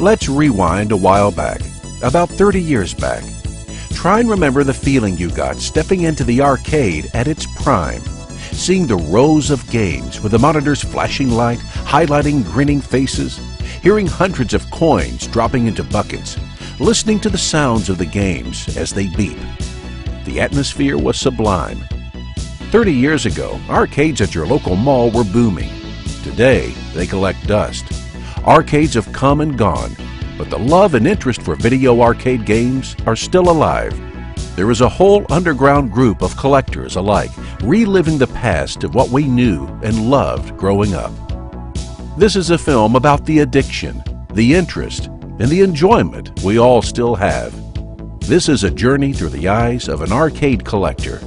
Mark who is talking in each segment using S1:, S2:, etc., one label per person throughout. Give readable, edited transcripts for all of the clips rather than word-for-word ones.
S1: Let's rewind a while back, about 30 years back. Try and remember the feeling you got stepping into the arcade at its prime, seeing the rows of games with the monitors flashing light, highlighting grinning faces, hearing hundreds of coins dropping into buckets, listening to the sounds of the games as they beep. The atmosphere was sublime. 30 years ago, arcades at your local mall were booming. Today, they collect dust. Arcades have come and gone, but the love and interest for video arcade games are still alive. There is a whole underground group of collectors alike, reliving the past of what we knew and loved growing up. This is a film about the addiction, the interest, and the enjoyment we all still have. This is a journey through the eyes of an arcade collector.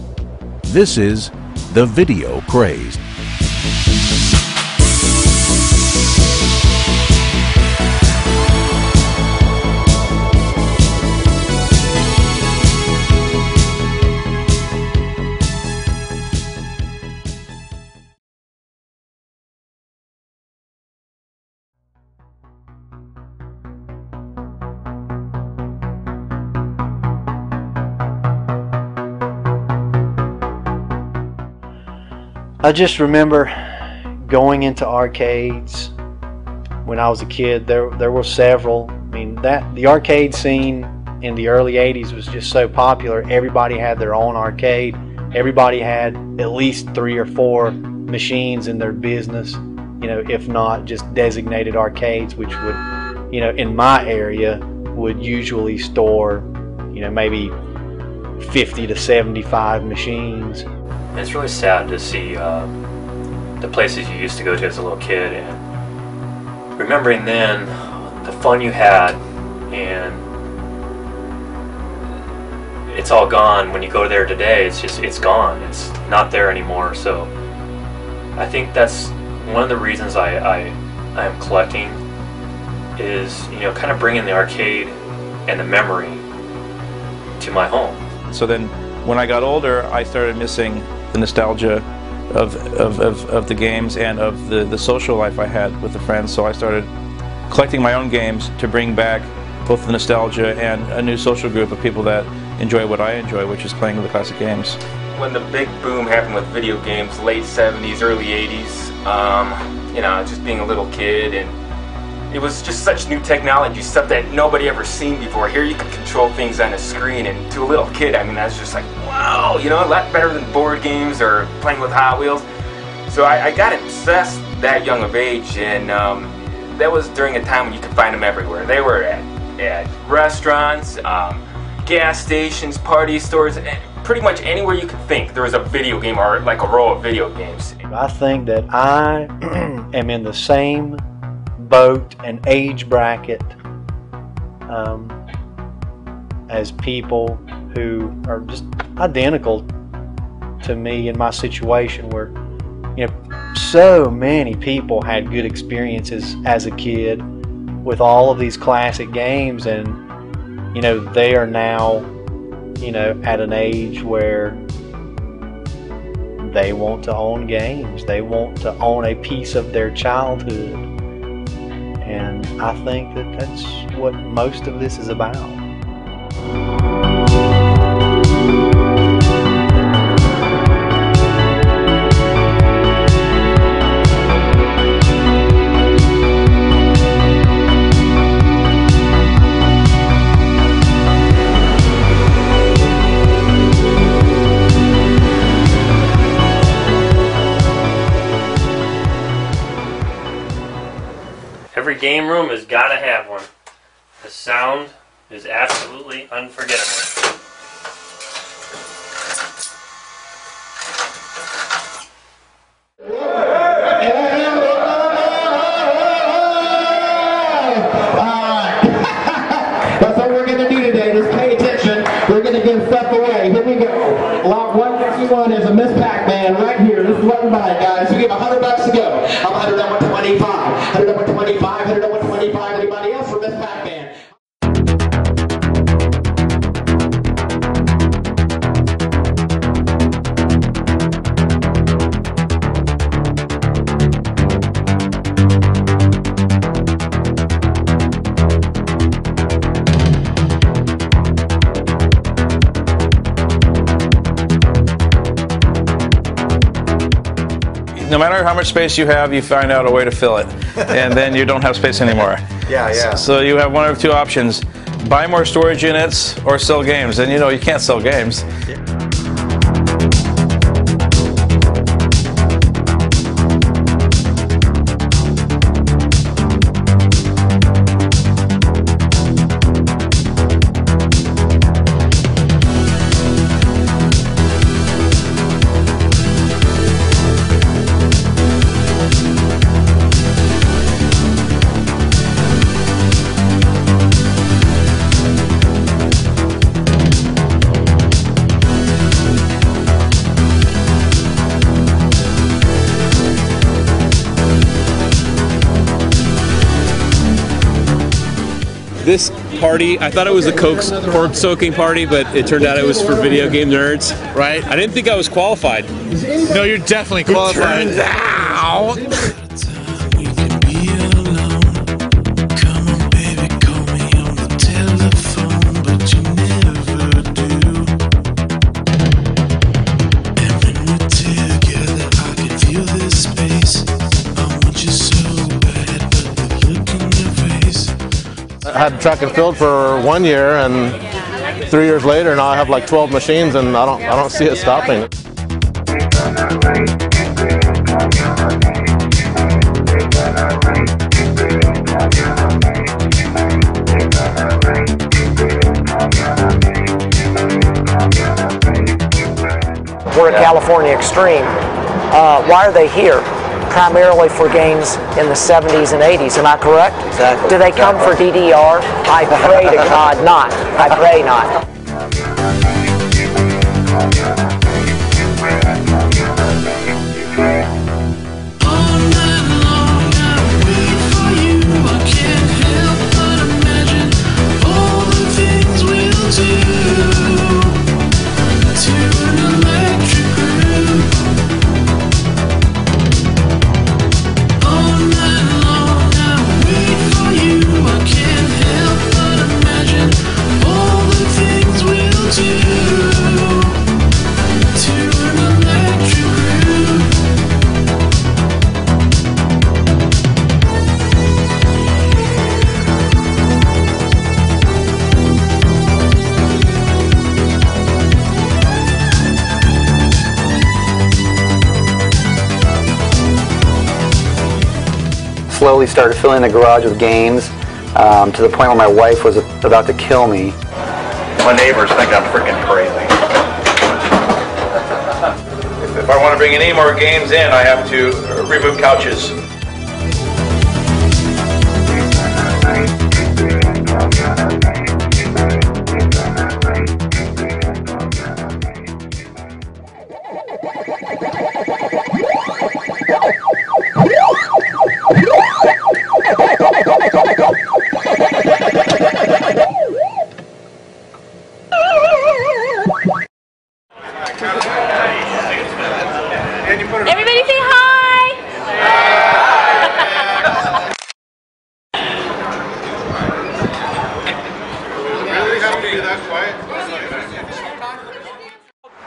S1: This is The Video Crazed.
S2: I just remember going into arcades when I was a kid. There were several. I mean, the arcade scene in the early 80s was just so popular. Everybody had their own arcade. Everybody had at least 3 or 4 machines in their business, you know, if not just designated arcades, which would, you know, in my area would usually store, you know, maybe 50 to 75 machines.
S3: It's really sad to see the places you used to go to as a little kid, and remembering then the fun you had, and it's all gone. When you go there today, it's gone. It's not there anymore. So I think that's one of the reasons I am collecting is, you know, kind of bringing the arcade and the memory to my home.
S4: So then when I got older, I started missing the nostalgia of the games and of the social life I had with the friends. So I started collecting my own games to bring back both the nostalgia and a new social group of people that enjoy what I enjoy, which is playing the classic games.
S5: When the big boom happened with video games, late 70s, early 80s, you know, just being a little kid, and it was just such new technology, stuff that nobody ever seen before. Here you could control things on a screen, and to a little kid, I mean, I was just like, wow, you know, a lot better than board games or playing with Hot Wheels. So I got obsessed that young of age, and that was during a time when you could find them everywhere. They were at restaurants, gas stations, party stores, and pretty much anywhere you could think there was a video game or like a row of video games.
S2: I think that I am in the same boat and age bracket as people who are just identical to me in my situation, where, you know, so many people had good experiences as a kid with all of these classic games, and, you know, they are now, you know, at an age where they want to own games. They want to own a piece of their childhood. And I think that that's what most of this is about.
S3: Every game room has got to have one. The sound is absolutely unforgettable.
S6: That's what we're going to do today. Just pay attention. We're going to give stuff away. Here we go. Lot 151 is a Miss Pac-Man right here. This is what we buy, guys. We give $100 to go. I'm 100 up 125. 100 up 125. 100 up 125. Anybody else for Miss Pac-Man?
S4: No matter how much space you have, you find out a way to fill it, and then you don't have space anymore.
S7: Yeah.
S4: So you have one of two options: buy more storage units or sell games. And you know you can't sell games.
S8: This party, I thought it was a cork soaking party, but it turned out it was for video game nerds.
S9: Right?
S8: I didn't think I was qualified.
S9: No, you're definitely qualified.
S8: Turns out.
S7: I had track and field for 1 year, and 3 years later now I have like 12 machines, and I don't see it stopping.
S10: We're at California Extreme. Why are they here? Primarily for games in the 70s and 80s, am I correct?
S11: Exactly.
S10: Do they come for DDR? I pray to God not. I pray not.
S11: slowly started filling the garage with games to the point where my wife was about to kill me.
S12: My neighbors think I'm freaking crazy.
S4: If I want to bring any more games in, I have to remove couches.
S13: Everybody say hi!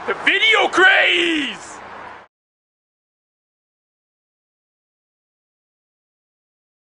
S5: The video craze!